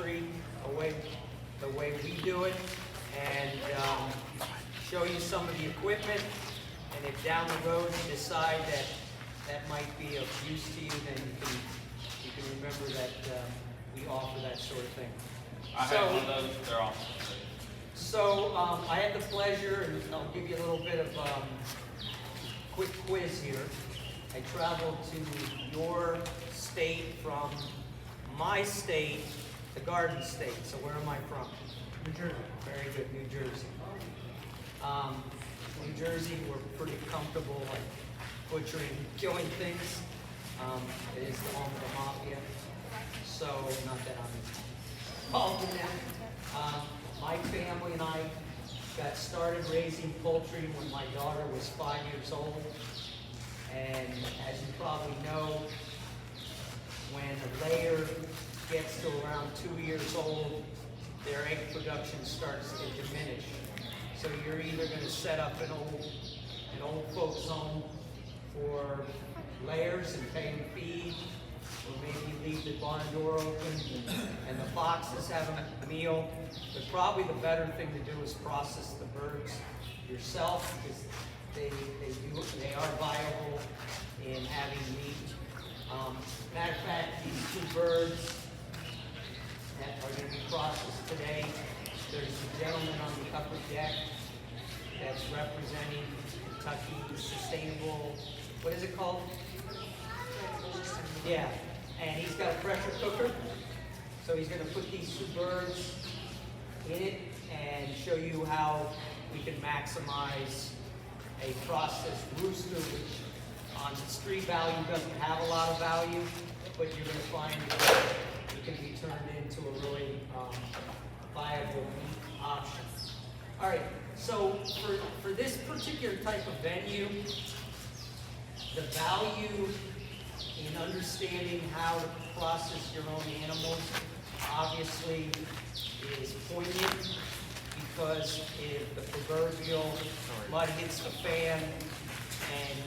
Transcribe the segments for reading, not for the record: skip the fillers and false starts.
poultry the way we do it, and show you some of the equipment. And if down the road you decide that that might be of use to you, then you can remember that we offer that sort of thing. I have one of those. They're awesome. So I had the pleasure, and I'll give you a little bit of quick quiz here. I traveled to your state from my state, the Garden State. So where am I from? New Jersey. Very good, New Jersey. New Jersey, we're pretty comfortable like butchering, killing things. It is the home of the mafia. So not that I'm involved in that. My family and I got started raising poultry when my daughter was 5 years old. And as you probably know, when a layer gets to around 2 years old, their egg production starts to diminish. So you're either going to set up an old folks home for layers and pay them feed, or maybe leave the barn door open and the foxes have a meal. But probably the better thing to do is process the birds yourself, because they are viable in having meat. Matter of fact, these two birds that are going to be processed today, there's a gentleman on the upper deck that's representing Kentucky Sustainable, what is it called? Yeah, and he's got a pressure cooker, so he's going to put these two birds in it and show you how we can maximize a processed rooster, which on street value doesn't have a lot of value, but you're going to find that it can be turned into a really viable meat option. All right, so for this particular type of venue, the value in understanding how to process your own animals obviously is poignant, because if the proverbial mud hits the fan and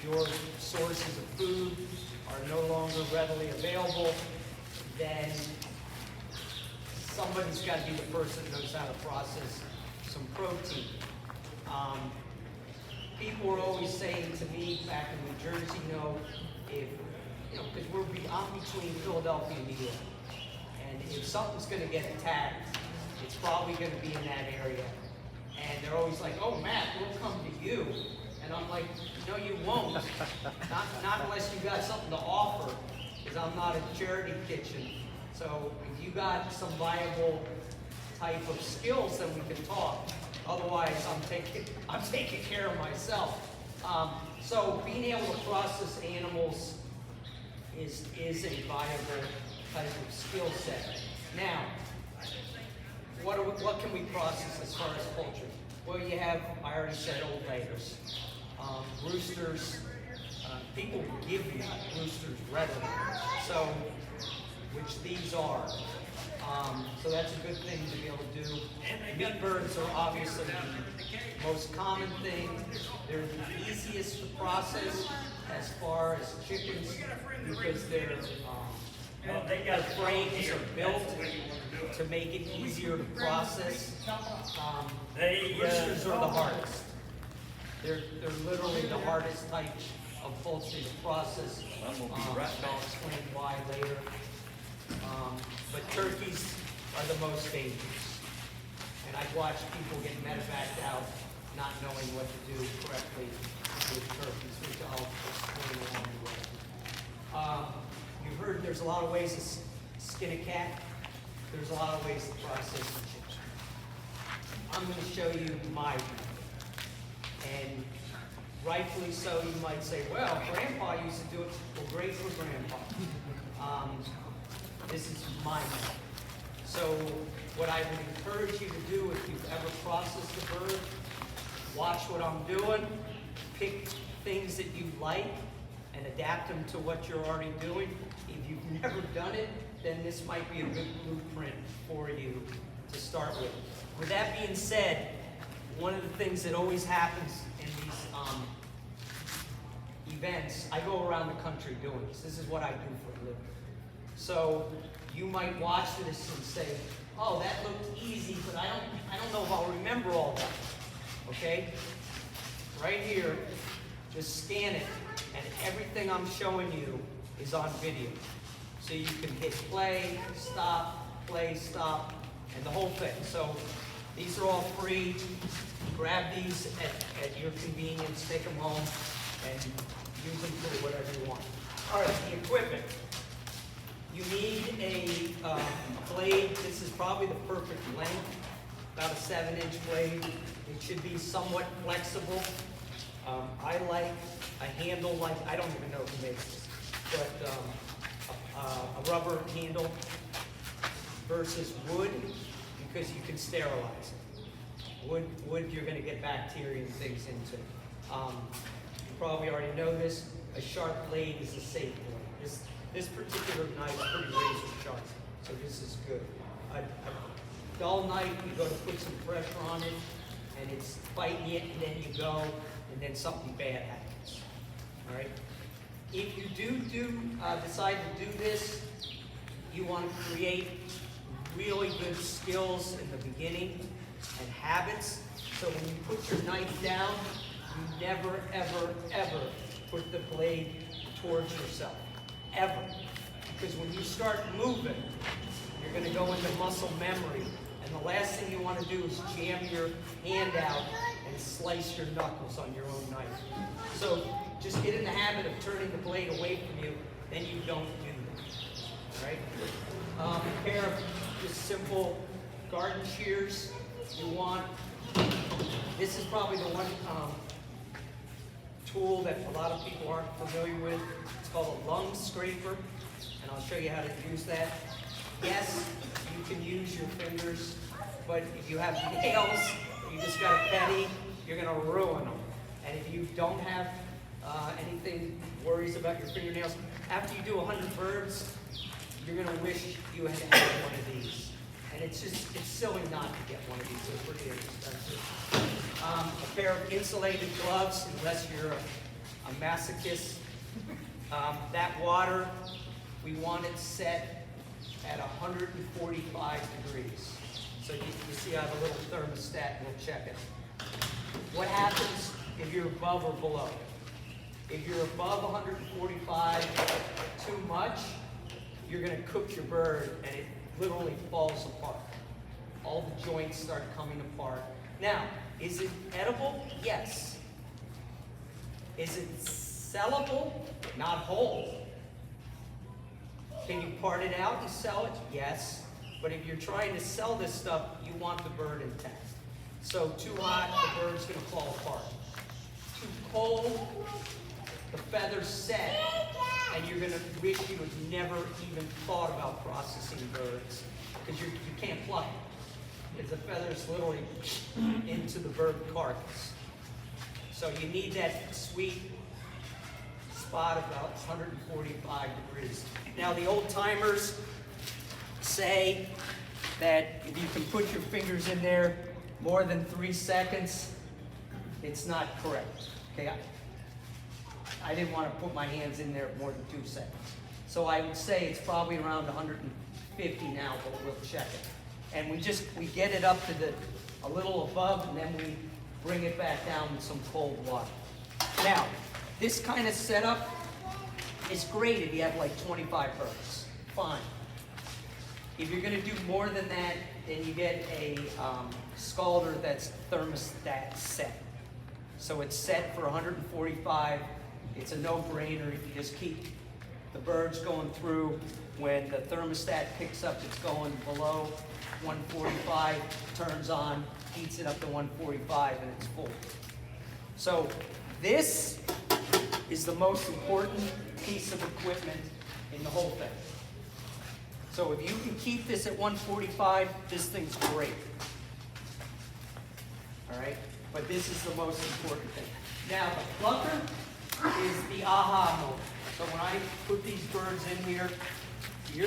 your sources of food are no longer readily available, then somebody's got to be the person that knows how to process some protein. People were always saying to me back in New Jersey, because I'm between Philadelphia and New York, and if something's going to get attacked, it's probably going to be in that area. And they're always like, "Oh, Matt, we'll come to you." And I'm like, "No, you won't. Not unless you got something to offer, because I'm not a charity kitchen. So if you got some viable type of skills, then we can talk. Otherwise, I'm taking care of myself." So being able to process animals is a viable type of skill set. Now, what can we process as far as poultry? Well, you have, I already said, old layers. Roosters, people will give you roosters readily, so, which these are. So that's a good thing to be able to do. Meat birds are obviously the most common thing. They're the easiest to process as far as chickens, because their frames are built to make it easier to process. Roosters are the hardest. They're literally the hardest type of poultry to process. I'll explain why later. But turkeys are the most dangerous. And I've watched people get medevaced out not knowing what to do correctly with turkeys, which I'll explain along the way. You've heard there's a lot of ways to skin a cat. There's a lot of ways to process a chicken. I'm going to show you my method. And rightfully so, you might say, well, Grandpa used to do it. Well, great for Grandpa. This is my method. So what I would encourage you to do, if you've ever processed a bird, watch what I'm doing, pick things that you like, and adapt them to what you're already doing. If you've never done it, then this might be a good blueprint for you to start with. With that being said, one of the things that always happens in these events, I go around the country doing this. This is what I do for a living. So You might watch this and say, oh, that looked easy, but I don't know if I'll remember all that. Okay? Right here, just scan it, and everything I'm showing you is on video. So you can hit play, stop, and the whole thing. So these are all free. Grab these at your convenience, take them home, and use them for whatever you want. All right, the equipment. You need a blade. This is probably the perfect length, about a 7-inch blade. It should be somewhat flexible. I like a handle like, I don't even know who makes this, but a rubber handle versus wood, because you can sterilize it. Wood you're going to get bacteria and things into. You probably already know this. A sharp blade is a safe blade. This particular knife is pretty razor sharp, so this is good. A dull knife, you go to put some pressure on it, and it's biting it, and then you go, and then something bad happens. All right. If you decide to do this, you want to create really good skills in the beginning and habits. So when you put your knife down, you never, ever, ever put the blade towards yourself. Ever. Because when you start moving, you're going to go into muscle memory. And the last thing you want to do is jam your hand out and slice your knuckles on your own knife. So just get in the habit of turning the blade away from you, then you don't do that. All right? A pair of just simple garden shears. You want, this is probably the one tool that a lot of people aren't familiar with. It's called a lung scraper, and I'll show you how to use that. Yes, you can use your fingers, but if you have nails, you just got a petty, you're going to ruin them. And if you don't have anything, worries about your fingernails, after you do 100 birds, you're going to wish you had had one of these. And it's silly not to get one of these. They're pretty expensive. A pair of insulated gloves, unless you're a masochist. That water, we want it set at 145 degrees. So you see I have a little thermostat, and we'll check it. What happens if you're above or below? If you're above 145 too much, you're going to cook your bird, and it literally falls apart. All the joints start coming apart. Now, is it edible? Yes. Is it sellable? Not whole. Can you part it out and sell it? Yes. But if you're trying to sell this stuff, you want the bird intact. So too hot, the bird's going to fall apart. Too cold, the feather's set, and you're going to wish you had never even thought about processing birds, because you can't pluck it. Because the feather's literally into the bird carcass. So you need that sweet spot about 145 degrees. Now the old timers say that if you can put your fingers in there more than 3 seconds, it's not correct. Okay, I didn't want to put my hands in there more than 2 seconds. So I would say it's probably around 150 now, but we'll check it. And we get it up to a little above, and then we bring it back down with some cold water. Now, this kind of setup is great if you have like 25 birds. Fine. If you're going to do more than that, then you get a scalder that's thermostat set. So it's set for 145. It's a no-brainer. You just keep the birds going through. When the thermostat picks up, it's going below 145, turns on, heats it up to 145, and it's full. So this is the most important piece of equipment in the whole thing. So if you can keep this at 145, this thing's great. All right? But this is the most important thing. Now, the plucker is the aha moment. So when I put these birds in here,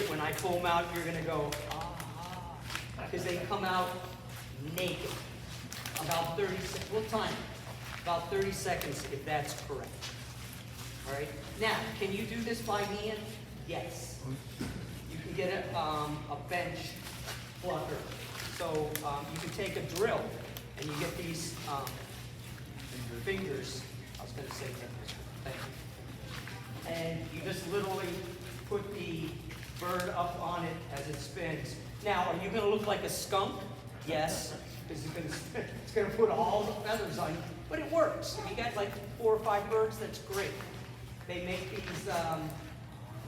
when I pull them out, you're going to go, ah, because they come out naked. About 30 seconds. We'll time it. About 30 seconds if that's correct. All right? Now, can you do this by hand? Yes. You can get a bench plucker. So you can take a drill and you get these fingers. I was going to say fingers. Thank you. And you just literally put the bird up on it as it spins. Now, are you going to look like a skunk? Yes, because it's going to put all the feathers on you. But it works. If you got like 4 or 5 birds, that's great. They make these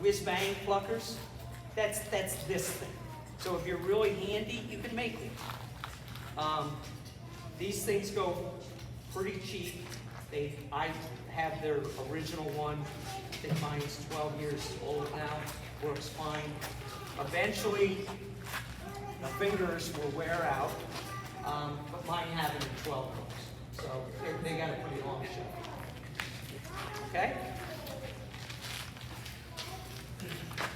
whiz-bang pluckers. That's this thing. So if you're really handy, you can make them. These things go pretty cheap. I have their original one. I think mine's 12 years old now. Works fine. Eventually, the fingers will wear out, but mine haven't in 12 months. So they got a pretty long shelf. Okay?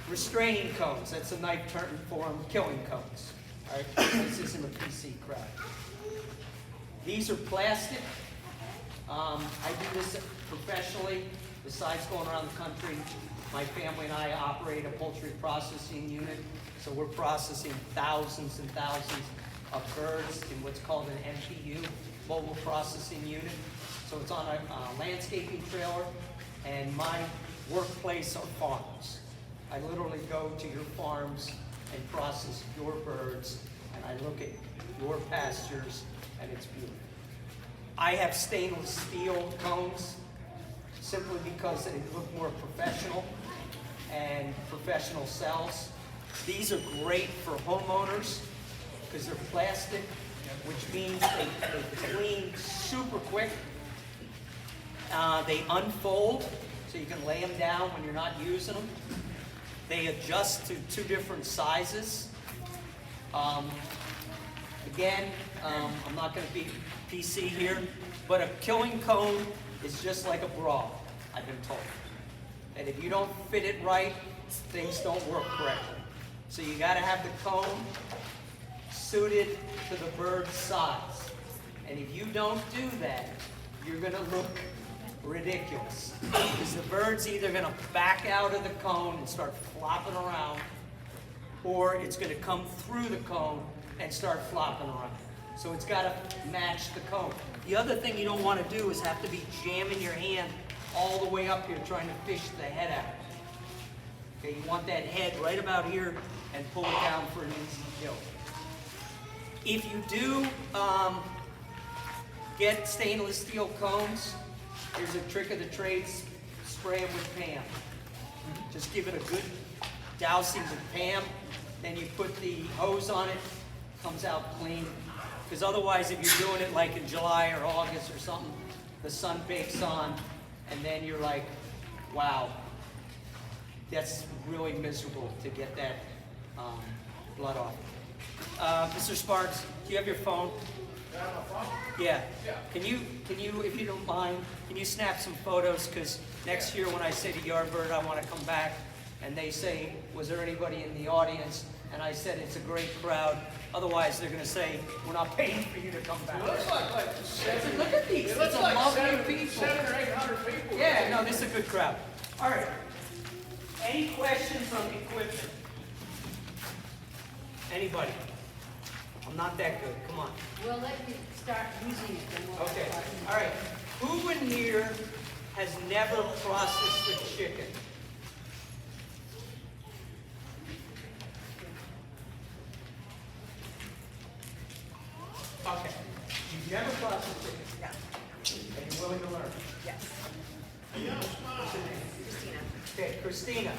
Restraining cones. That's a knife term for them. Killing cones. All right? This isn't a PC crowd. These are plastic. I do this professionally. Besides going around the country, my family and I operate a poultry processing unit. So we're processing thousands and thousands of birds in what's called an MPU, mobile processing unit. So it's on a landscaping trailer, and my workplace are farms. I literally go to your farms and process your birds, and I look at your pastures, and it's beautiful. I have stainless steel cones simply because they look more professional and professional cells. These are great for homeowners because they're plastic, which means they clean super quick. They unfold, so you can lay them down when you're not using them. They adjust to 2 different sizes. Again, I'm not going to be PC here, but a killing cone is just like a bra, I've been told. And if you don't fit it right, things don't work correctly. So you got to have the cone suited to the bird's size. And if you don't do that, you're going to look ridiculous. Because the bird's either going to back out of the cone and start flopping around, or it's going to come through the cone and start flopping around. So it's got to match the cone. The other thing you don't want to do is have to be jamming your hand all the way up here trying to fish the head out. Okay, you want that head right about here and pull it down for an easy kill. If you do get stainless steel cones, here's a trick of the trade: spray them with Pam. Just give it a good dousing with Pam, then you put the hose on it, comes out clean. Because otherwise, if you're doing it like in July or August or something, the sun bakes on, and then you're like, wow, that's really miserable to get that blood off. Mr. Sparks, do you have your phone? Yeah. Can you, if you don't mind, can you snap some photos? Because next year when I say to Yardbird I want to come back, and they say, was there anybody in the audience? And I said, it's a great crowd. Otherwise, they're going to say, we're not paying for you to come back. It looks like 7. Look at these. It looks It's a like lovely people. 700 or 800 people. Yeah, no, this is a good crowd. All right. Any questions on equipment? Anybody? I'm not that good. Come on. We'll let you start using it. Then we'll Okay. start. All right. Who in here has never processed a chicken? Okay. You've never processed chicken? Yeah. And you're willing to learn? Yes. Christina. Okay, Christina.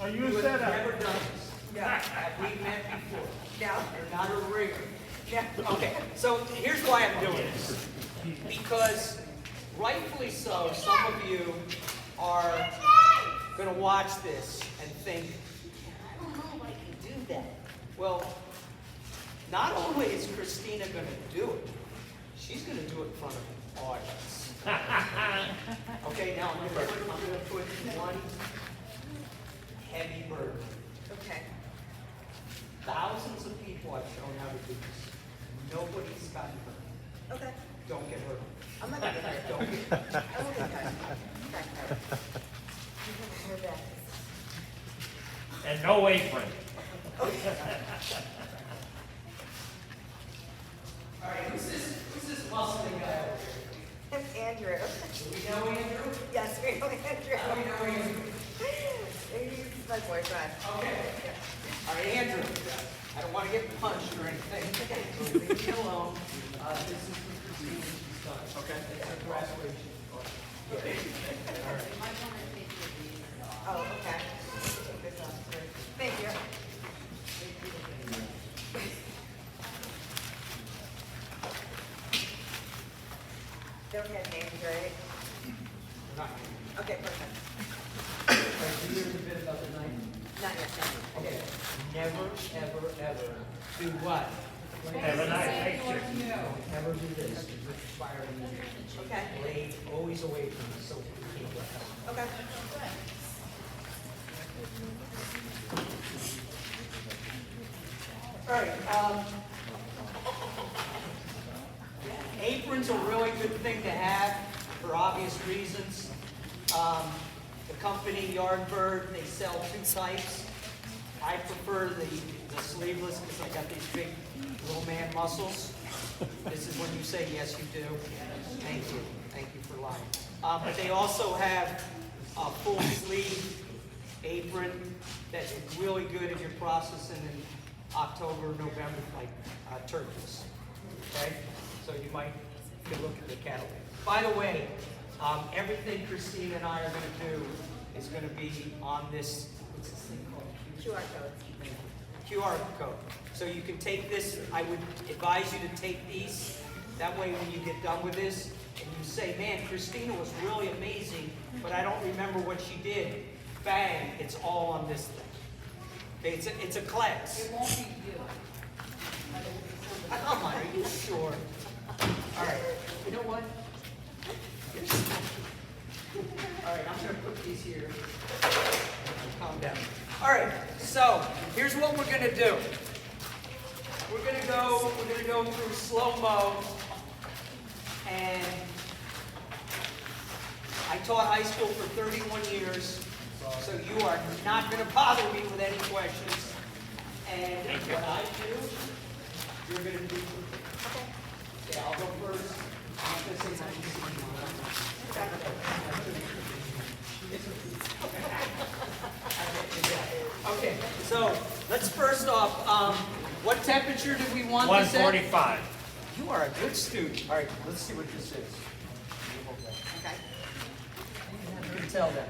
Are You you have set never up? done this. Yeah. Have we met before? No. You're not a rigger. Yeah. Okay, so here's why I'm doing this. Because rightfully so, some of you are going to watch this and think, I don't know if I can do that. Well, not only is Christina going to do it, she's going to do it in front of an audience. Okay, now I'm going to put one heavy burden. Okay. Thousands of people I've shown how to do this. Nobody's gotten hurt. Okay. Don't get hurt. I'm not gonna get hurt. Don't get hurt. I won't get hurt. You haven't heard that. And no apron. All right, who's this muscling guy over here? Andrew. Do we know Andrew? Yes, we know Andrew. How do we know Andrew? He's my boyfriend. Okay. All right, Andrew, I don't want to get punched or anything, so leave me alone. This is for Christine, she's done. Okay. It's her graduation. Oh, okay. Take this off first. Thank you. Don't have names, right? Not Okay, perfect. do you hear a bit about the knife? Not yet, Okay. Never, ever, ever do what? Have a nice picture. Don't ever do this. It's expired immediately. Okay. Blade always away from us, so we can't get out. Okay. All right, aprons are a really good thing to have for obvious reasons. The company Yardbird, they sell two types. I prefer the sleeveless because I got these big little man muscles. This is when you say yes, you do. Thank you. Thank you for lying. But they also have a full sleeve apron that's really good if you're processing in October, November, like turkeys. Okay? So you might could look at the catalog. By the way, everything Christine and I are going to do is going to be on this, what's this thing called? QR code. QR code. So you can take this, I would advise you to take these. That way when you get done with this, and you say, man, Christina was really amazing, but I don't remember what she did. Bang, it's all on this thing. Okay, it's a class. It won't be you. Come on, are you sure? All right, you know what? All right, I'm gonna put these here. Calm down. All right, so here's what we're gonna do. We're gonna go through slow-mo, and I taught high school for 31 years, so you are not gonna bother me with any questions. And what I do, you're gonna do. Yeah, I'll go first. I'm gonna say Okay, so let's first off, what temperature do we want this at? 145. You are a good student. All right, let's see what this is. Okay. You can tell that.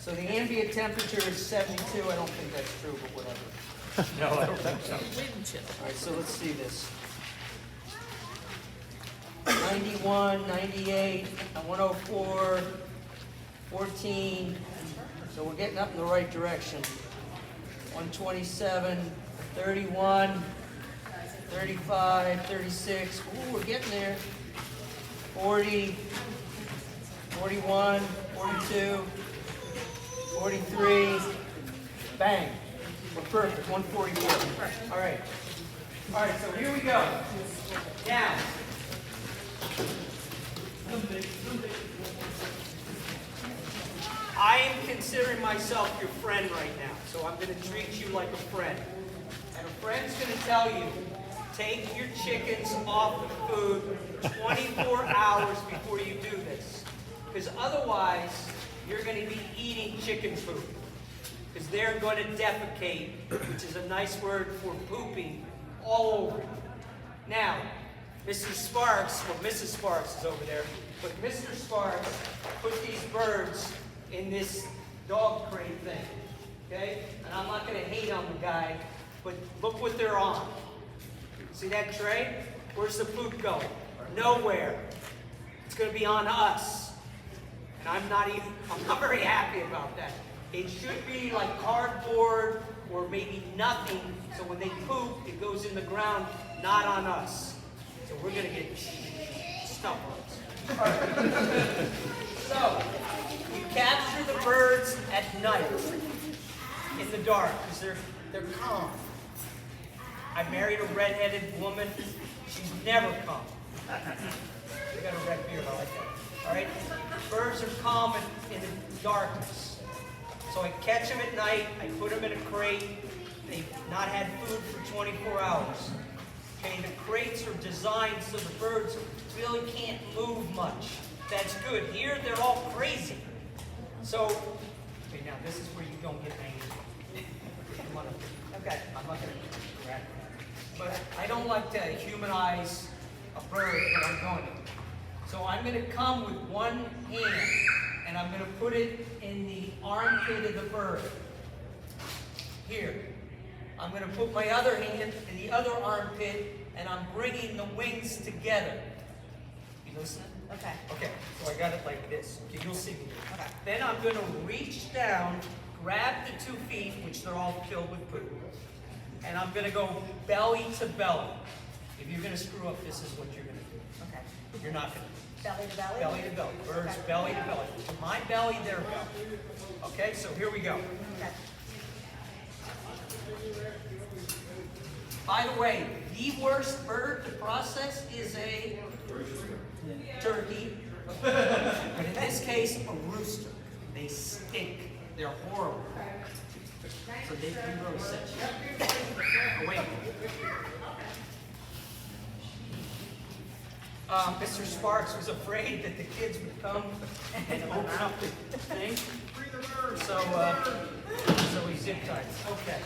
So the ambient temperature is 72. I don't think that's true, but whatever. No, I don't think so. All right, so let's see this. 91, 98, 104, 14. So we're getting up in the right direction. 127, 31, 35, 36. Ooh, we're getting there. 40, 41, 42, 43. Bang. We're perfect. 144. All right. All right, so here we go. Now, I am considering myself your friend right now, so I'm going to treat you like a friend. And a friend's going to tell you, take your chickens off the food 24 hours before you do this. Because otherwise, you're going to be eating chicken food. Because they're going to defecate, which is a nice word for pooping, all over you. Now, Mrs. Sparks, well, Mrs. Sparks is over there, but Mr. Sparks put these birds in this dog crate thing, okay? And I'm not going to hate on the guy, but look what they're on. See that tray? Where's the poop going? Nowhere. It's going to be on us. And I'm not very happy about that. It should be like cardboard or maybe nothing, so when they poop, it goes in the ground, not on us. So we're going to get stumped. All right. So, you capture the birds at night in the dark because they're calm. I married a redheaded woman. She's never calm. They got a red beard, I like that. All right? Birds are calm in the darkness. So I catch them at night, I put them in a crate, They've not had food for 24 hours. Okay, the crates are designed so the birds really can't move much. That's good. Here, they're all crazy. So, okay, now this is where you don't get angry. Come on up. Okay. I'm not going to grab it. But I don't like to humanize a bird, but I'm going to. So I'm going to come with one hand, and I'm going to put it in the armpit of the bird. Here. I'm going to put my other hand in the other armpit, and I'm bringing the wings together. You listening? Okay. Okay, so I got it like this. Okay, you'll see me. Okay. Then I'm going to reach down, grab the 2 feet, which they're all filled with poop, and I'm going to go belly to belly. If you're going to screw up, this is what you're going to do. Okay. You're not going to. Belly to belly? Belly to belly. Birds Okay. belly to belly. To my belly, their belly. Okay, so here we go. Okay. By the way, the worst bird to process is a turkey. But in this case, a rooster. They stink. They're horrible. So they can really set you up. Oh, wait. Mr. Sparks was afraid that the kids would come and open up the thing. So he zip ties. Okay.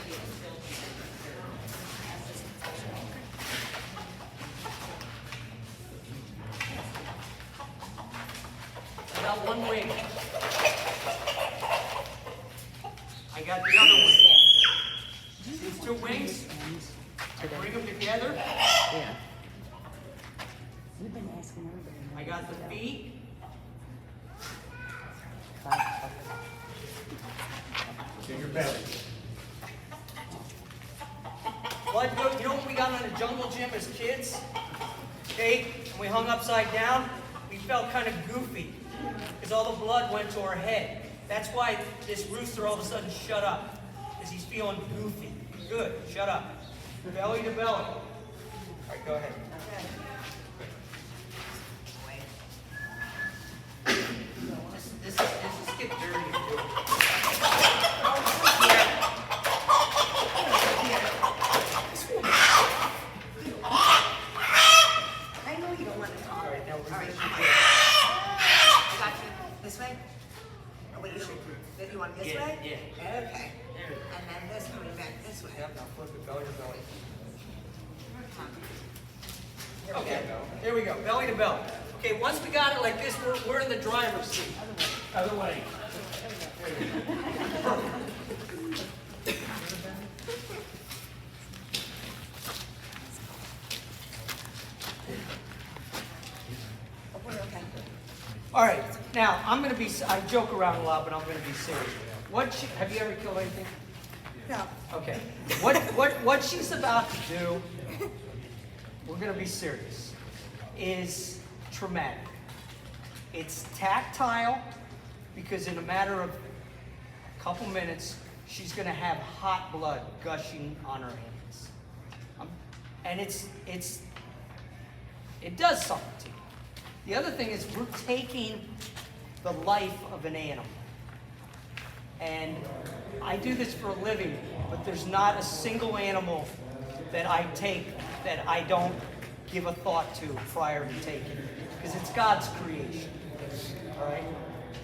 I got one wing. I got the other one. These 2 wings, I bring them together. Yeah. We've been asking everybody. I got the feet. In your belly. Blood, you know what we got on the jungle gym as kids? Okay, and we hung upside down. We felt kind of goofy because all the blood went to our head. That's why this rooster all of a sudden shut up, because he's feeling goofy. Good, shut up. Belly to belly. All right, go ahead. Okay. This is get dirty. I know you don't want to talk. All right, now we're All right. gonna I got you. This way? Oh, wait, you should. Did you want this Yeah, way? yeah. Okay. There it is. And then this coming back this way. Yep, now flip it belly to belly. Come on. Here we Okay, go. there we go, belly to belly. Okay, once we got it like this, we're in the driver's seat. Other way. Oh, we're okay. All right, now I'm gonna be. I joke around a lot, but I'm gonna be serious. Have you ever killed anything? No. Okay. What she's about to do, we're gonna be serious, is traumatic. It's tactile because in a matter of a couple minutes, she's gonna have hot blood gushing on her hands, and it does something to you. The other thing is we're taking the life of an animal. And I do this for a living, but there's not a single animal that I take that I don't give a thought to prior to taking, because it's God's creation, all right?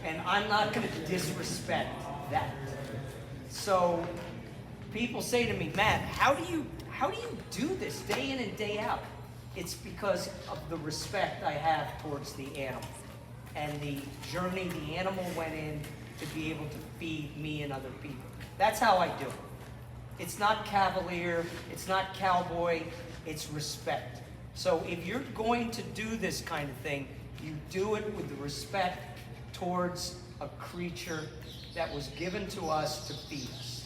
And I'm not going to disrespect that. So people say to me, Matt, how do you do this day in and day out? It's because of the respect I have towards the animal and the journey the animal went in to be able to feed me and other people. That's how I do it. It's not cavalier, it's not cowboy, it's respect. So if you're going to do this kind of thing, you do it with the respect towards a creature that was given to us to feed us.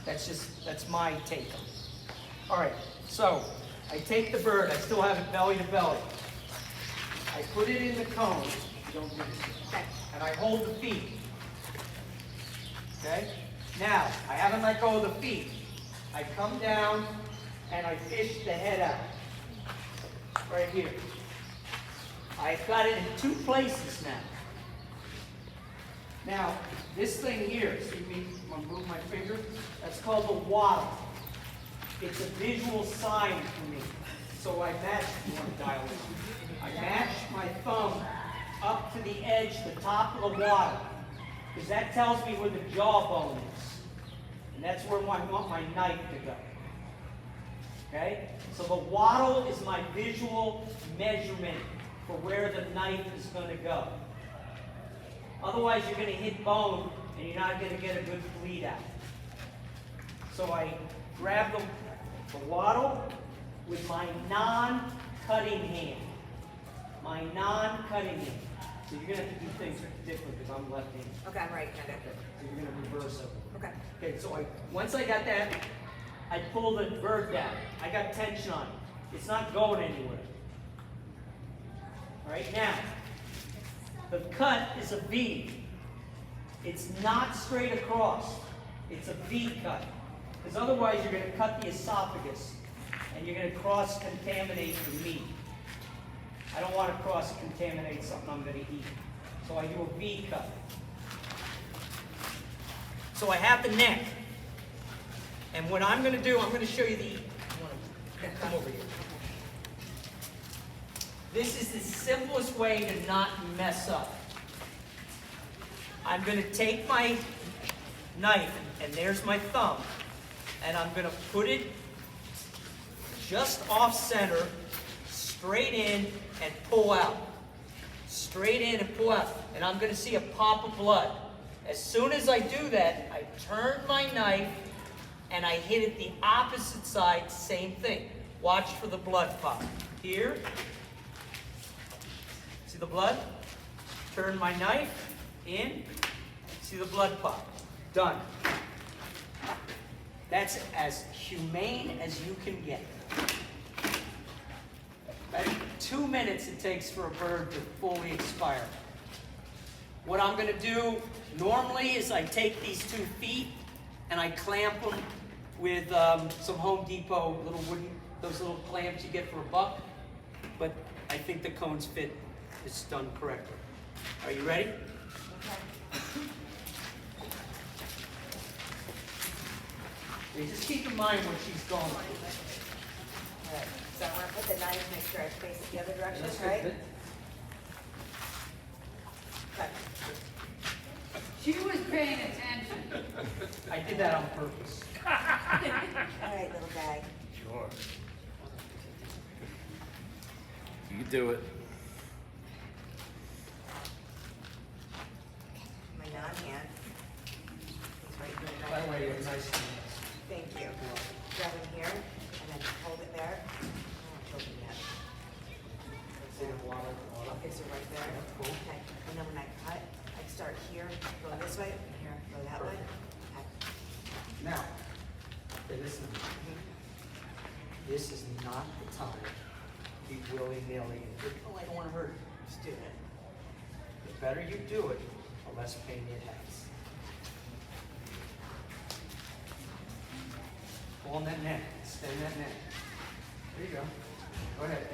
That's my take on it. All right, so I take the bird, I still have it belly to belly. I put it in the cone, don't do this. Okay. And I hold the feet. Okay? Now, I haven't let go of the feet. I come down and I fish the head out. Right here. I've got it in 2 places now. Now, this thing here, see me, I'm gonna move my finger? That's called the wattle. It's a visual sign for me. So I match, you want to dial in? I match my thumb up to the edge, the top of the wattle, because that tells me where the jawbone is. And that's where I want my knife to go. Okay? So the wattle is my visual measurement for where the knife is going to go. Otherwise, you're going to hit bone, and you're not going to get a good bleed out. So I grab the wattle with my non-cutting hand. My non-cutting hand. So you're going to have to do things different because I'm left-handed. Okay, I'm right-handed. So you're going to reverse it. Okay. Okay, so once I got that, I pull the bird down. I got tension on it. It's not going anywhere. All right, now, the cut is a V. It's not straight across. It's a V cut. Because otherwise you're going to cut the esophagus and you're going to cross-contaminate your meat. I don't want to cross-contaminate something I'm going to eat. So I do a V cut. So I have the neck. And what I'm going to do, I'm going to show you come over here. This is the simplest way to not mess up. I'm going to take my knife, and there's my thumb, and I'm going to put it just off center, straight in, and pull out. Straight in and pull out. And I'm going to see a pop of blood. As soon as I do that, I turn my knife, and I hit it the opposite side, same thing. Watch for the blood pop. Here. See the blood? Turn my knife in. See the blood pop. Done. That's as humane as you can get. About 2 minutes it takes for a bird to fully expire. What I'm going to do normally is I take these 2 feet and I clamp them with some Home Depot little wooden, those little clamps you get for $1. But I think the cones fit. It's done correctly. Are you ready? Okay, just keep in mind where she's going. Alright, so I'm gonna put the knife, make sure I face it the other direction, That's right? good. Okay. She was paying attention. I did that on purpose. Alright, little guy. Sure. You do it. My non-hand. It's right here. By the way, you have nice hands. Thank you. Grab it here, and then hold it there. I don't hold it yet. See the water? Okay, so right there. Cool. Okay, and then when I cut, I start here, go this way, and here, go that way. Okay. Now, okay, listen. This is not the time to be willy-nilly. Oh, I don't want to hurt you. Just do it. The better you do it, the less pain it has. Pull on that neck. Extend that neck. There you go. Go ahead.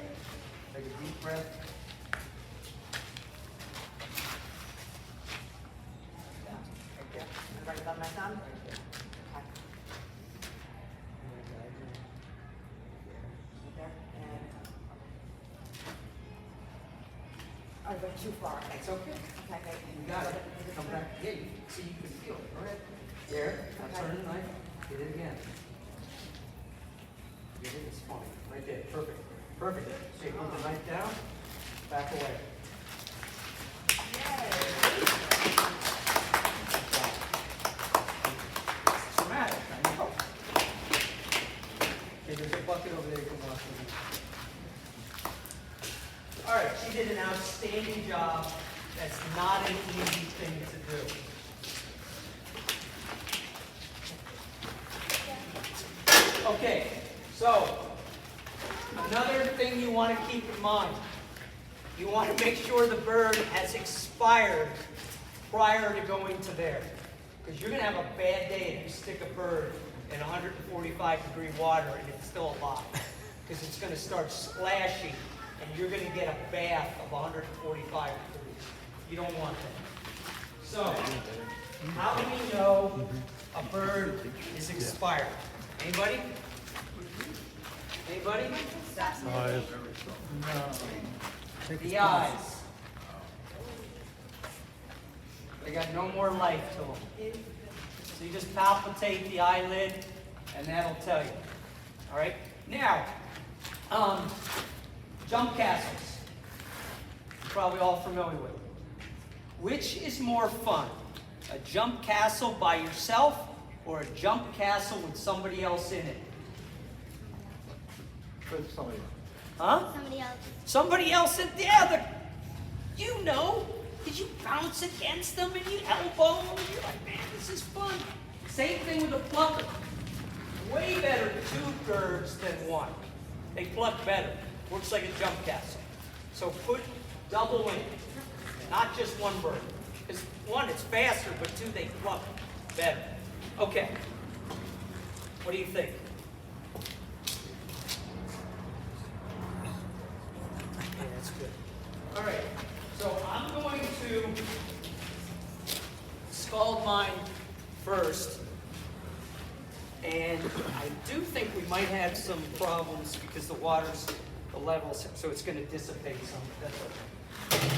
Take a deep breath. Right there. And right above my thumb. Okay. Right there. And. I went too far. It's okay. Okay, okay. You got it. Come back. Yeah, you see, you can feel it. Go ahead. There. Now turn the knife. Hit it again. Get it. It's fine. Right there. Perfect. Perfect. Okay, put the knife down. Back away. It's traumatic, I know. Okay, there's a bucket over there you can wash with. All right, she did an outstanding job. That's not an easy thing to do. Okay, so another thing you want to keep in mind, you want to make sure the bird has expired prior to going to there. Because you're going to have a bad day if you stick a bird in 145-degree water and it's still alive. Because it's going to start splashing and you're going to get a bath of 145 degrees. You don't want that. So, how do we know a bird is expired? Anybody? Anybody? No. The eyes. They got no more life to them. So you just palpitate the eyelid, and that'll tell you. All right. Now, jump castles. You're probably all familiar with. Which is more fun? A jump castle by yourself or a jump castle with somebody else in it? Huh? Somebody else. Somebody else in there. You know, because you bounce against them and you elbow them. And you're like, man, this is fun. Same thing with a plucker. Way better 2 birds than 1. They pluck better. Works like a jump castle. So put double in. Not just 1 bird. Because 1, it's faster, but 2, they pluck better. Okay. What do you think? Yeah, that's good. All right. So I'm going to scald mine first. And I do think we might have some problems because the levels, so it's going to dissipate some. That's okay.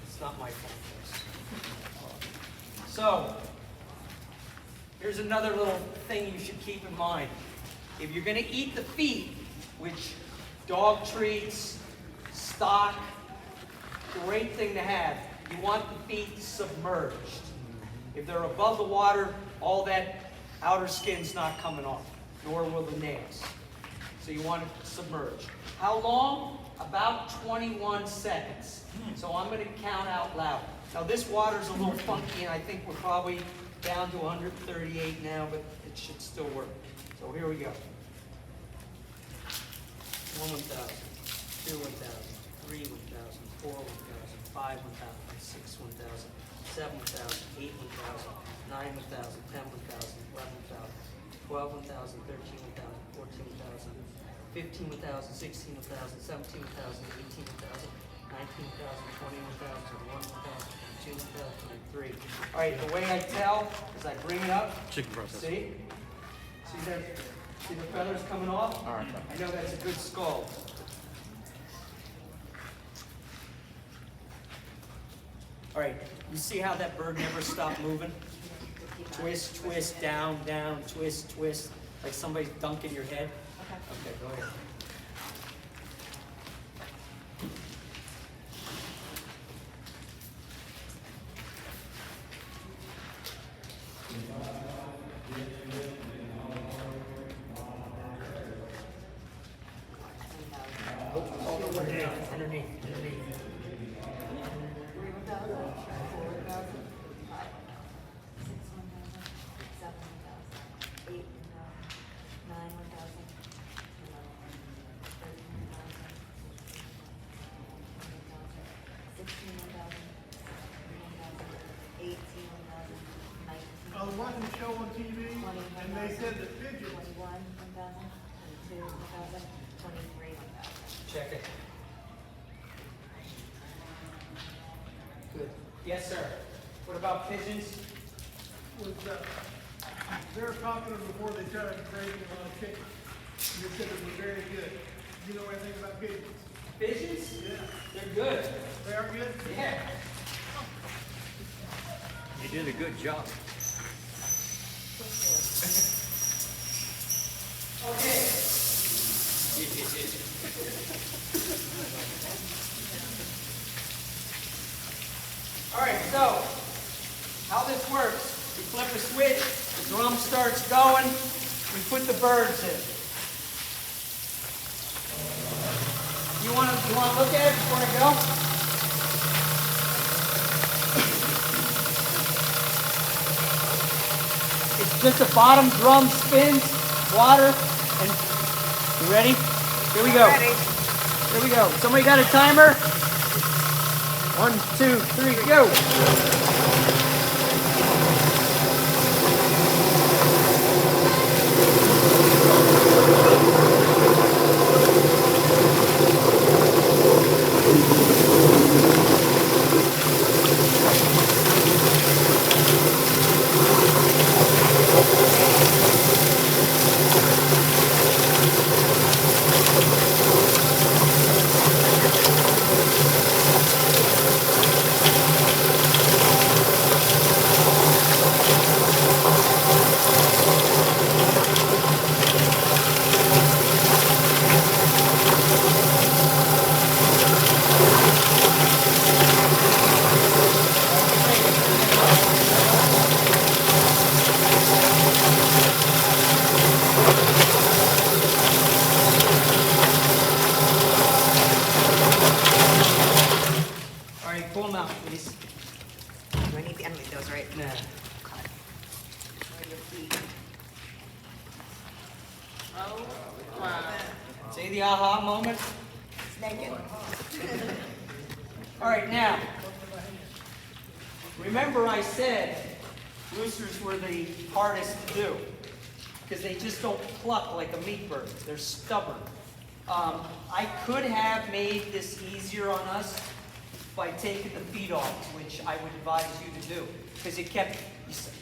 It's not my fault. So, here's another little thing you should keep in mind. If you're going to eat the feet, which dog treats, stock, great thing to have, you want the feet submerged. If they're above the water, all that outer skin's not coming off, nor will the nails. So you want it submerged. How long? About 21 seconds. So I'm going to count out loud. Now this water's a little funky, and I think we're probably down to 138 now, but it should still work. So here we go. 1 1,000, 2 1,000, 3 1,000, 4 1,000, 5 1,000, 6 1,000, 7 1,000, 8 1,000, 9 1,000, 10 1,000, 11 1,000, 12 1,000, 13 1,000, 14 1,000, 15 1,000, 16 1,000, 17 1,000, 18 1,000, 19 1,000, 20 1,000, 1 1,000, 2 1,000, 3. All right, the way I tell is I bring it up. Chicken process. See? See the feathers coming off? All right. I know that's a good scald. All right, you see how that bird never stopped moving? Twist, twist, down, down, twist, twist, like somebody's dunking your head? Okay, go ahead. Underneath. I was watching a show on TV, and they said that pigeons, 21, 1,000, 22, 1,000, 23, 1,000. Check it. Good. Yes, sir. What about pigeons? was, they're popular before they started creating a lot of chicken. They said it was very good. You know anything about pigeons? Pigeons? Yeah. They're good. They are good? Yeah. You did a good job. Okay. All right, so how this works, we flip a switch, the drum starts going, we put the birds in. You want to look at it before I go? It's just the bottom drum spins, water, and you ready? Here we go. Here we go. Somebody got a timer? 1, 2, 3, go. See the aha moment? It's naked. All right, now, remember I said roosters were the hardest to do because they just don't pluck like a meat bird. They're stubborn. I could have made this easier on us by taking the feet off, which I would advise you to do, because it kept,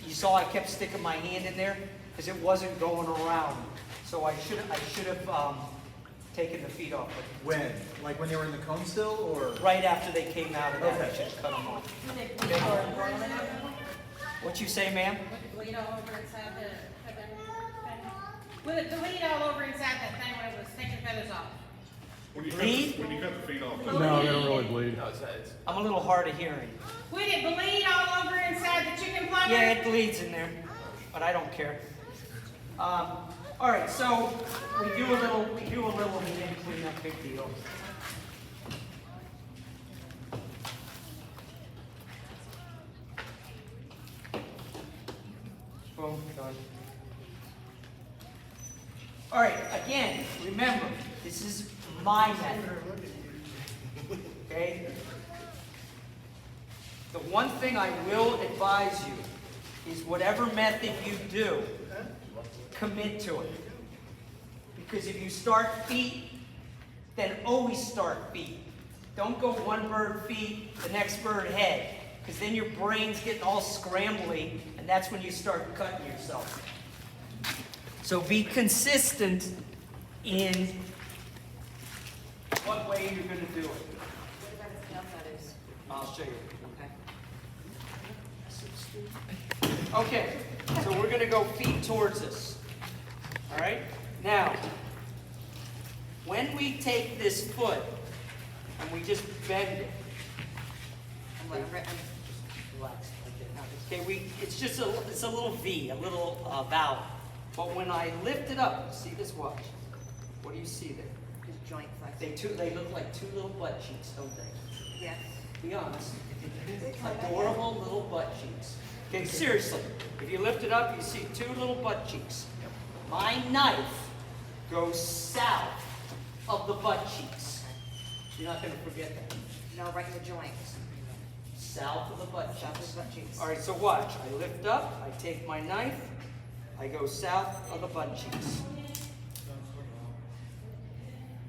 you saw I kept sticking my hand in there because it wasn't going around. So I should have taken the feet off. But When? Like when they were in the comb still, or? right after they came out of that, I Okay. should have cut them off. What you say, ma'am? Bleed all over inside the thing. Will it bleed all over inside that thing when it was taking feathers off? Bleed? When you cut the feet off. No, they don't really bleed. I'm a little hard of hearing. Would it bleed all over inside the chicken plucker? Yeah, it bleeds in there, but I don't care. All right, so we do a little hand cleanup, big deal. Boom, done. All right, again, remember, this is my method. Okay? The one thing I will advise you is whatever method you do, commit to it. Because if you start feet, then always start feet. Don't go one bird feet, the next bird head, because then your brain's getting all scrambly, and that's when you start cutting yourself. So be consistent in what way you're going to do it. What about the tail feathers? I'll show you. Okay, so we're going to go feet towards us. All right? Now, when we take this foot and we just bend it, relax like that. Okay, it's just it's a little V, a little valve. But when I lift it up, see this? Watch. What do you see there? Just joint flex. They look like two little butt cheeks, don't they? Yes. Be honest. Adorable little butt cheeks. Okay, seriously. If you lift it up, you see two little butt cheeks. My knife goes south of the butt cheeks. You're not going to forget that. No, right in the joints. South of the butt cheeks. South of the butt cheeks. All right, so watch. I lift up, I take my knife, I go south of the butt cheeks.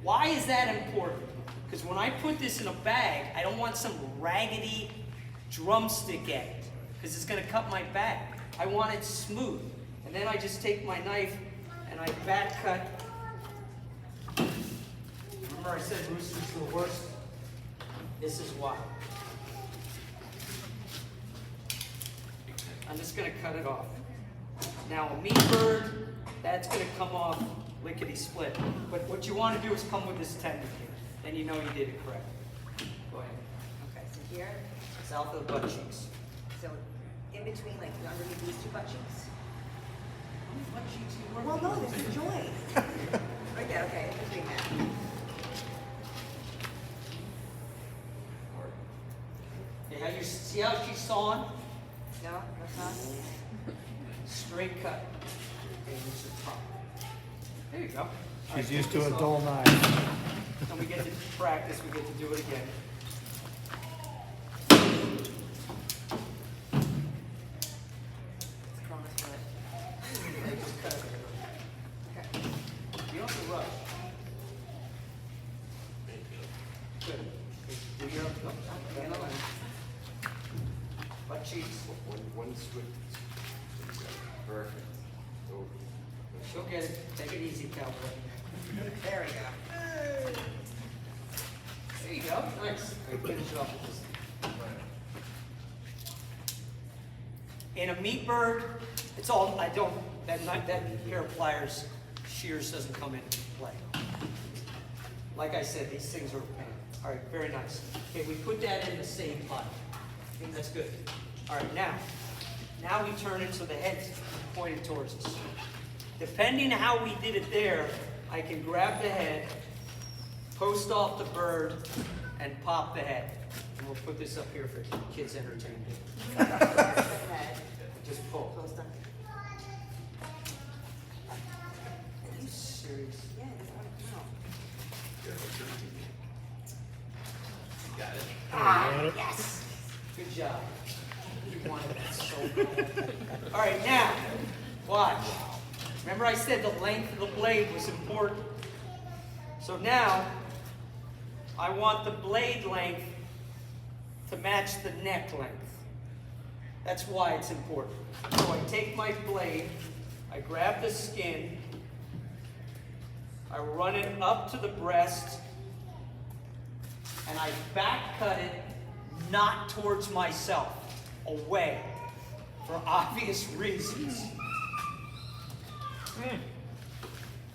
Why is that important? Because when I put this in a bag, I don't want some raggedy drumstick end, because it's going to cut my bag. I want it smooth. And then I just take my knife and I back cut. Remember I said roosters are the worst? This is why. I'm just going to cut it off. Now a meat bird, that's going to come off lickety-split. But what you want to do is come with this tendon here. Then you know you did it correct. Go ahead. Okay, so here, South of the butt cheeks. so in between, like underneath these two butt cheeks. Butt cheeks you work Well, no, with? this is joint. Right there, okay, in between that. Okay, how you see how she's sawing? No, that's not. Straight cut. Okay, this is top. There you go. All She's right, used take to a this dull off. knife. And we get to practice, we get to do it again. It's cronus foot. They just cut it. Okay. You don't have to rush. Good. Do your hand on it. Butt cheeks. One switch. Perfect. Oh. She'll get it. Take it easy, cowboy. There we go. There you go. Nice. Finish it off with this. In a meat bird, it's all, I don't, that pair of pliers, shears doesn't come into play. Like I said, these things are a pain. All right, very nice. Okay, we put that in the same pot. I think that's good. All right, now we turn it so the head's pointed towards us. Depending how we did it there, I can grab the head, post off the bird, and pop the head. And we'll put this up here for kids' entertainment. Head. Just pull. Post up. Are you serious? Yeah, it doesn't want to come out. Yes. Good job. You wanted that so bad. All right, now, watch. Remember I said the length of the blade was important. So now, I want the blade length to match the neck length. That's why it's important. So I take my blade, I grab the skin, I run it up to the breast, and I back cut it not towards myself, away, for obvious reasons.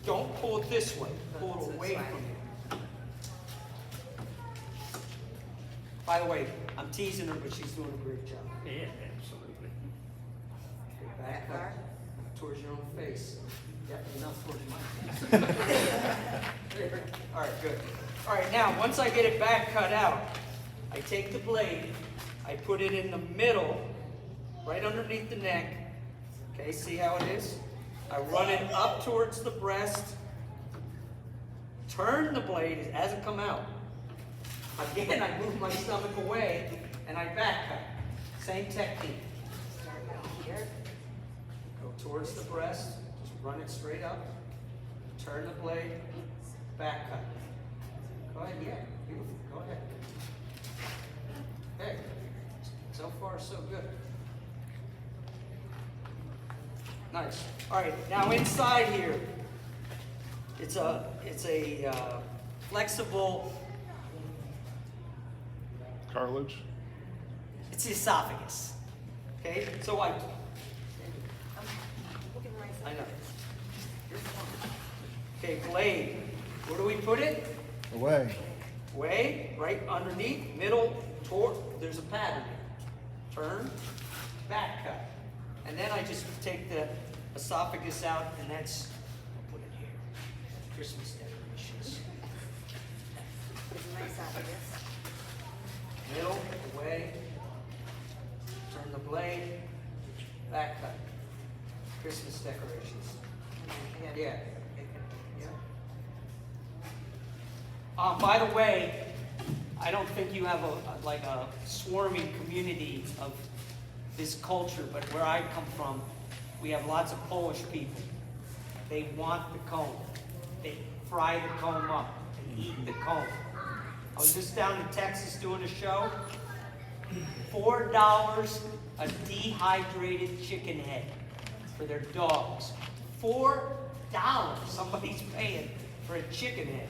Don't pull it this way, pull it away from you. By the way, I'm teasing her, but she's doing a great job. Yeah, absolutely. Back cut towards your own face. Definitely not towards my face. All right, good. All right, now, once I get it back cut out, I take the blade, I put it in the middle, right underneath the neck. Okay, see how it is? I run it up towards the breast, turn the blade as it come out. Again, I move my stomach away, and I back cut. Same technique. Start down here. Go towards the breast, just run it straight up, turn the blade, back cut. Go ahead, yeah, beautiful, go ahead. Hey, so far so good. Nice. All right, now inside here, it's a flexible, Cartilage? it's the esophagus. Okay, so I Look at the right I side. know. Okay, blade. Where do we put it? Away. Way, right underneath, middle, toward, there's a pattern here. Turn, back cut. And then I just take the esophagus out, and that's, I'll put it here. Christmas decorations. Look at the right side of this. Middle, away, turn the blade, back cut. Christmas decorations. Yeah. Yeah. By the way, I don't think you have like a swarming community of this culture, but where I come from, we have lots of Polish people. They want the comb. They fry the comb up and eat the comb. I was just down in Texas doing a show. $4 a dehydrated chicken head for their dogs. $4 somebody's paying for a chicken head.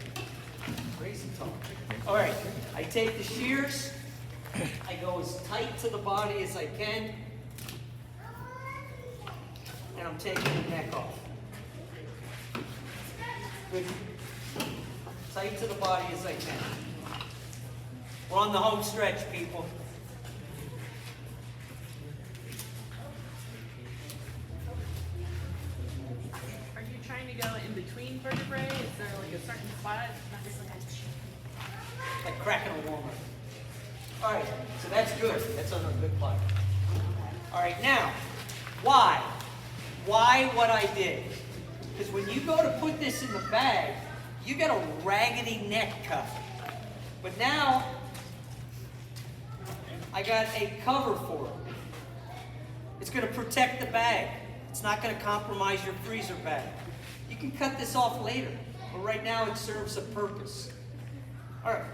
Crazy talk. All right, I take the shears. I go as tight to the body as I can. And I'm taking the neck off. Good. Tight to the body as I can. We're on the home stretch, people. Are you trying to go in between vertebrae? Is there like a certain spot? Not just like Like cracking a walnut. All right, so that's good. That's on a good part. All right, now, why? Why what I did? Because when you go to put this in the bag, you get a raggedy neck cut. But now, I got a cover for it. It's going to protect the bag. It's not going to compromise your freezer bag. You can cut this off later, but right now it serves a purpose. All right,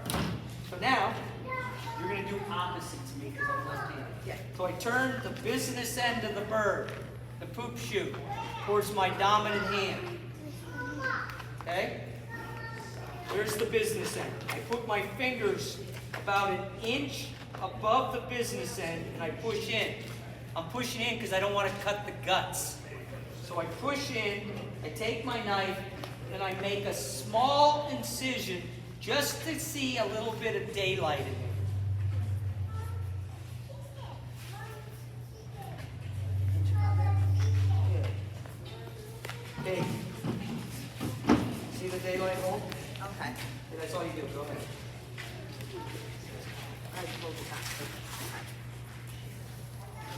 so now, you're going to do opposite to me because I'm left-handed. Yeah. So I turn the business end of the bird, the poop chute, towards my dominant hand. Okay? There's the business end. I put my fingers about an inch above the business end and I push in. I'm pushing in because I don't want to cut the guts. So I push in, I take my knife, and I make a small incision just to see a little bit of daylight in it. Okay. See the daylight hole? Okay. Okay, that's all you do. Go ahead. I pulled it up.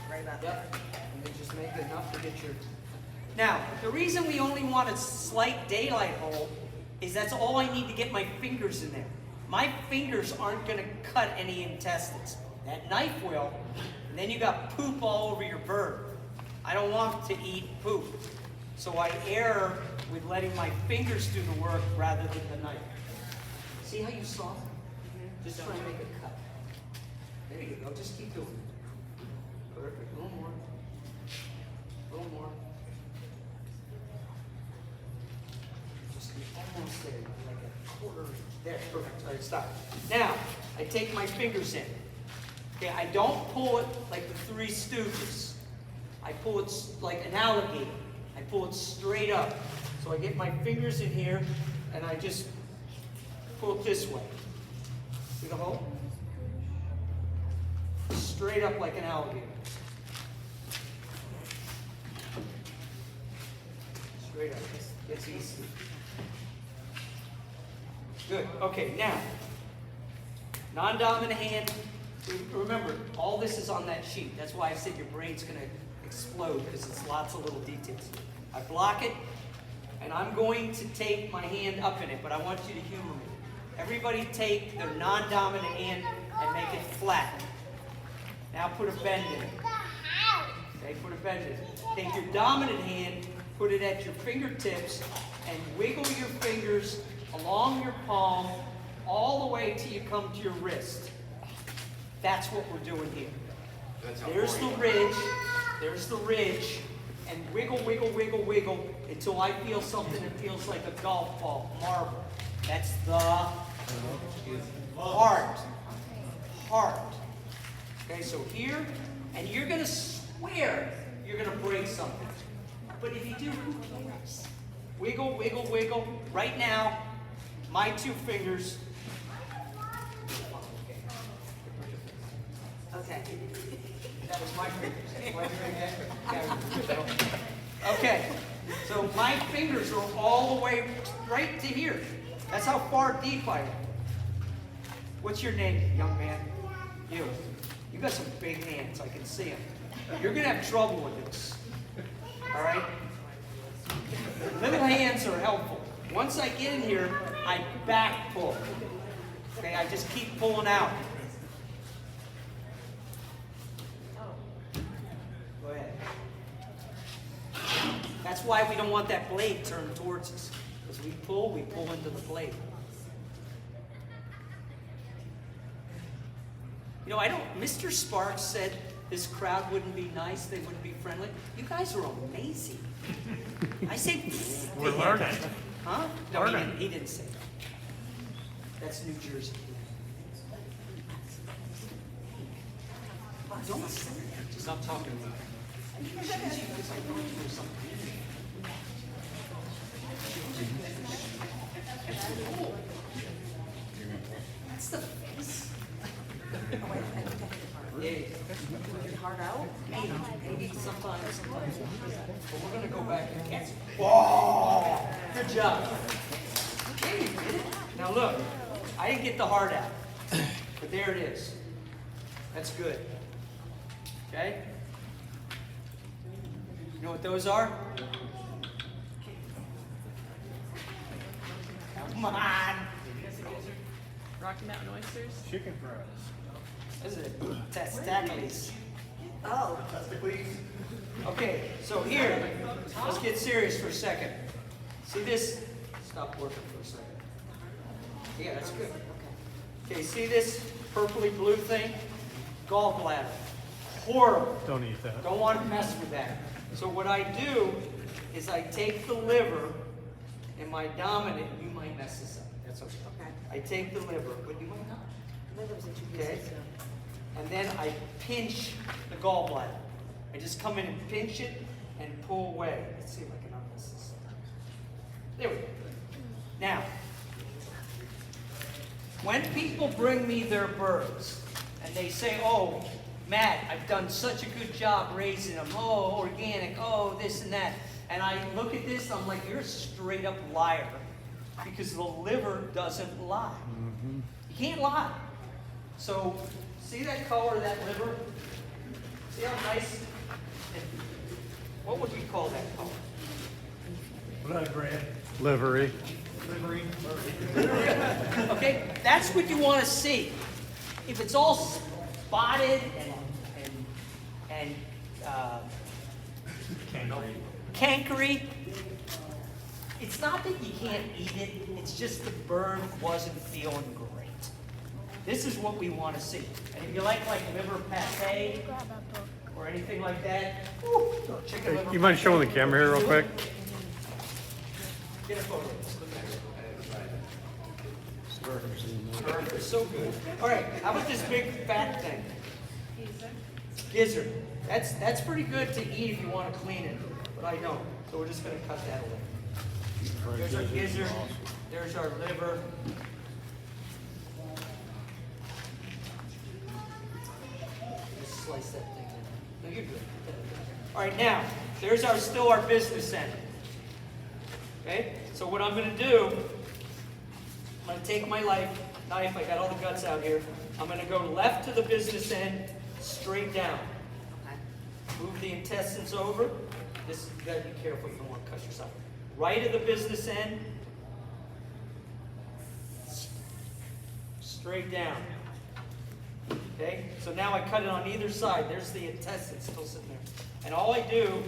Right about there. Yep. And then just make enough to get your... Now, the reason we only want a slight daylight hole is that's all I need to get my fingers in there. My fingers aren't gonna cut any intestines. That knife will, and then you got poop all over your bird. I don't want to eat poop. So I err with letting my fingers do the work rather than the knife. See how you saw? Just try and make a cut. There you go, just keep doing it. Perfect, a little more. A little more. Just almost there, like a quarter. There, perfect. All right, stop. Now, I take my fingers in. Okay, I don't pull it like the Three Stooges. I pull it like an alligator. I pull it straight up. So I get my fingers in here, and I just pull it this way. See the hole? Straight up like an alligator. Straight up. It's easy. Good. Okay, now, non-dominant hand. Remember, all this is on that sheet. That's why I said your brain's going to explode, because it's lots of little details. I block it, and I'm going to take my hand up in it, but I want you to humor me. Everybody take their non-dominant hand and make it flat. Now put a bend in it. Okay, put a bend in it. Take your dominant hand, put it at your fingertips, and wiggle your fingers along your palm all the way till you come to your wrist. That's what we're doing here. There's the ridge, there's the ridge, and wiggle, wiggle, wiggle, wiggle until I feel something that feels like a golf ball, marble. That's the heart. Heart. Okay, so here, and you're going to swear you're going to break something. But if you do, who cares? Wiggle, wiggle, wiggle. Right now, my two fingers. Okay. That was my fingers. Okay, so my fingers are all the way right to here. That's how far deep I am. What's your name, young man? You. You got some big hands, I can see them. You're gonna have trouble with this. All right? Little hands are helpful. Once I get in here, I back pull. Okay, I just keep pulling out. Go ahead. That's why we don't want that blade turned towards us. As we pull into the blade. You know, Mr. Sparks said this crowd wouldn't be nice, they wouldn't be friendly. You guys are amazing. I say, We're learning. Huh? No, he didn't say that. That's New Jersey. Don't say that. Stop talking about it. That's the face. Your heart out? Maybe sometimes. But we're going to go back and catch it. Whoa! Good job. Okay, you did it. Now look, I didn't get the heart out, but there it is. That's good. Okay? You know what those are? Come on. Rocky Mountain oysters. Chicken fries. This is it. Testicles. Oh. Okay, so here, let's get serious for a second. See this? Stop working for a second. Yeah, that's good. Okay, see this purpley blue thing? Gallbladder. Horrible. Don't eat that. Don't want to mess with that. So what I do is I take the liver and my dominant, you might mess this up. That's okay. I take the liver, but you might not. Liver's in two Okay? pieces. And then I pinch the gallbladder. I just come in and pinch it and pull away. Let's see if I can unmess this. There we go. Now, when people bring me their birds and they say, oh, Matt, I've done such a good job raising them. Oh, organic. Oh, this and that. And I look at this, I'm like, you're a straight up liar. Because the liver doesn't lie. You can't lie. So, see that color of that liver? See how nice? What would we call that color? Blood red. Livery. Okay, Okay, that's what you want to see. If it's all spotted and cankery, it's not that you can't eat it, it's just the bird wasn't feeling great. This is what we want to see. And if you like liver pate or anything like that, whew, chicken liver. You mind showing the camera here real quick? Get a photo of this. Burger is so good. All right, how about this big fat thing? Gizzard. That's pretty good to eat if you want to clean it, but I don't. So we're just going to cut that away. There's our gizzard. There's our liver. Just slice that thing in. No, you're good. All right, now there's still our business end. Okay. So what I'm going to do, I'm going to take my knife. I got all the guts out here. I'm going to go left to the business end, straight down. Move the intestines over. This, you got to be careful. You don't want to cut yourself. Right of the business end. Straight down. Okay? So now I cut it on either side. There's the intestines still sitting there. And all I do,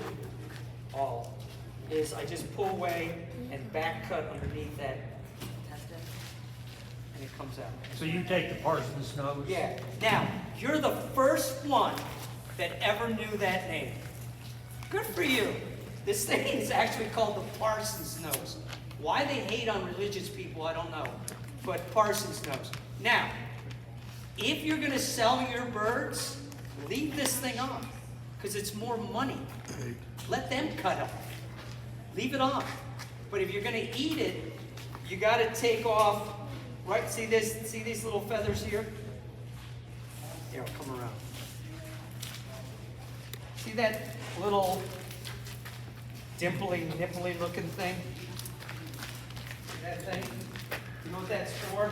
is I just pull away and back cut underneath that intestine. And it comes out. So you take the parson's nose? Yeah. Now, you're the first one that ever knew that name. Good for you. This thing is actually called the parson's nose. Why they hate on religious people, I don't know. But parson's nose. Now, if you're going to sell your birds, leave this thing on. Because it's more money. Let them cut off. Leave it on. But if you're going to eat it, you got to take off, right? See this? See these little feathers here? Here, I'll come around. See that little dimply, nipply looking thing? See that thing? You know what that's for?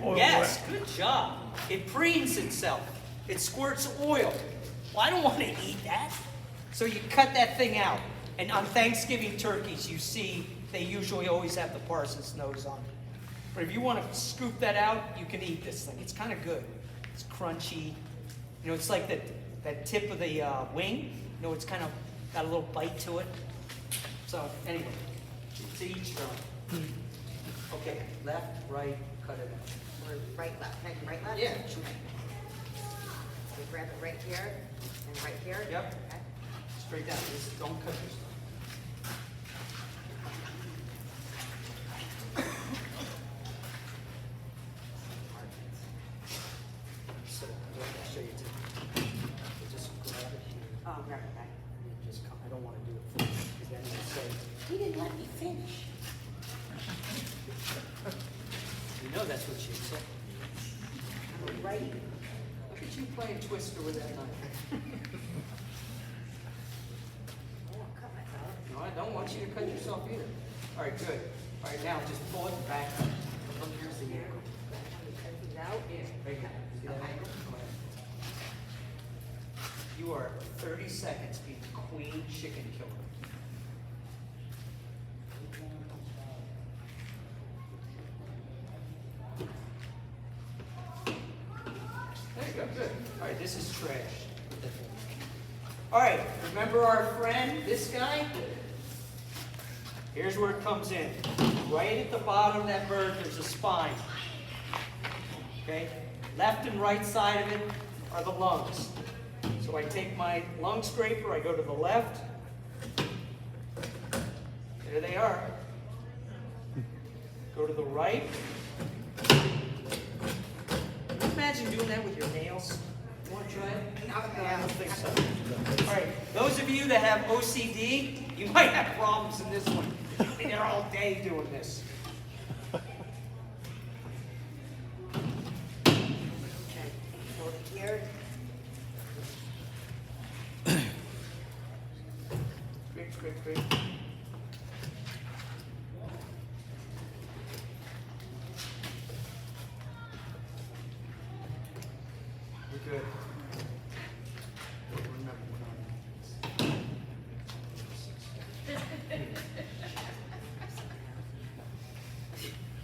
Oil Yes, good job. It preens itself. It squirts oil. Well, I don't want to eat that. So you cut that thing out. And on Thanksgiving turkeys, you see they usually always have the parson's nose on. But if you want to scoop that out, you can eat this thing. It's kind of good. It's crunchy. You know, it's like that tip of the wing. You know, it's kind of got a little bite to it. So anyway, to each their own. Okay, left, right, cut it out. Or right, left. Can I do right, left? Yeah, sure. So grab it right here and right here? Yep. Okay. Straight down. Just don't cut yourself. So, I'll show you too. Just grab it here. Oh, grab it back. And just come. I don't want to do it for you because then you'll say, He didn't let me finish. you know that's what she said. I'm right. Look at you playing Twister with that knife. I won't cut myself. No, I don't want you to cut yourself either. All right, good. All right, now just pull it back. Look, here's the ankle. Cut these out. Yeah, right here. See that ankle? Go ahead. You are 30 seconds being queen chicken killer. There you go, good. All right, this is trash. All right, remember our friend, this guy? Here's where it comes in. Right at the bottom of that bird, there's a spine. Okay? Left and right side of it are the lungs. So I take my lung scraper, I go to the left. There they are. Go to the right. Can you imagine doing that with your nails? You want to try it? I don't think so. All right, those of you that have OCD, you might have problems in this one. They're all day doing this. Okay. Hold it here. Great. We're good. Remember, we're not-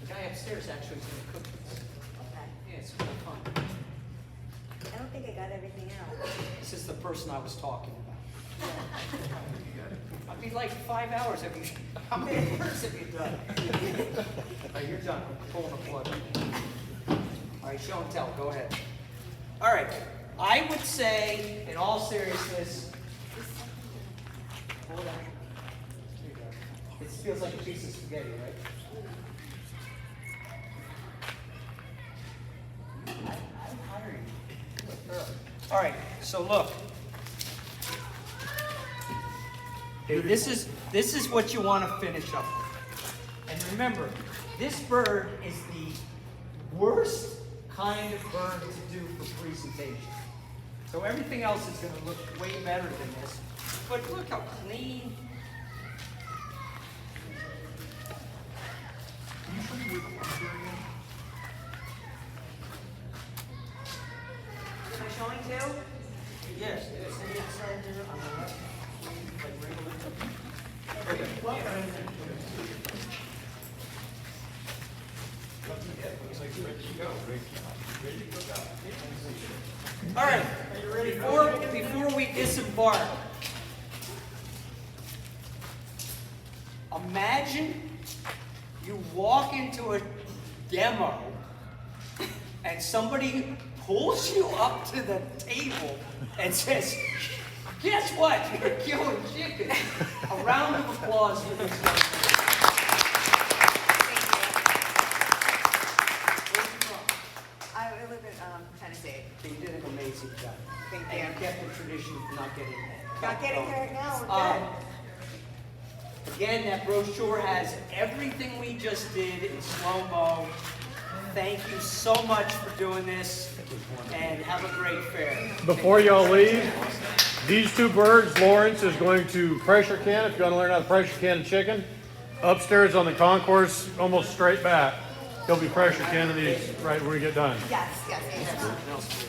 The guy upstairs actually is gonna cook this. Okay. Yeah, it's really fun. I don't think I got everything out. This is the person I was talking about. I'd be like 5 hours if you, how many words have you done? All right, you're done. I'm pulling the plug. All right, show and tell. Go ahead. All right. I would say, in all seriousness, hold on. Here you go. It feels like a piece of spaghetti, right? I'm hiring you. All right. So look. Okay, this is what you want to finish up with. And remember, this bird is the worst kind of bird to do for presentation. So everything else is going to look way better than this. But look how clean. Am I showing two? Yes, it's in the center on the left. Like regular. All right, before we disembark, imagine you walk into a demo and somebody pulls you up to the table and says, guess what? You're killing chicken. A round of applause for this one. Where's you from? I live in Tennessee. You did an amazing job. Thank And you. you kept the tradition of not getting Not getting going. hurt now, we're good. Again, that brochure has everything we just did in slow-mo. Thank you so much for doing this, and have a great fair. Before y'all leave, these two birds, Lawrence is going to pressure can, if you want to learn how to pressure can chicken. Upstairs on the concourse, almost straight back, he'll be pressure canning these right when we get done. Yes, yes, yes.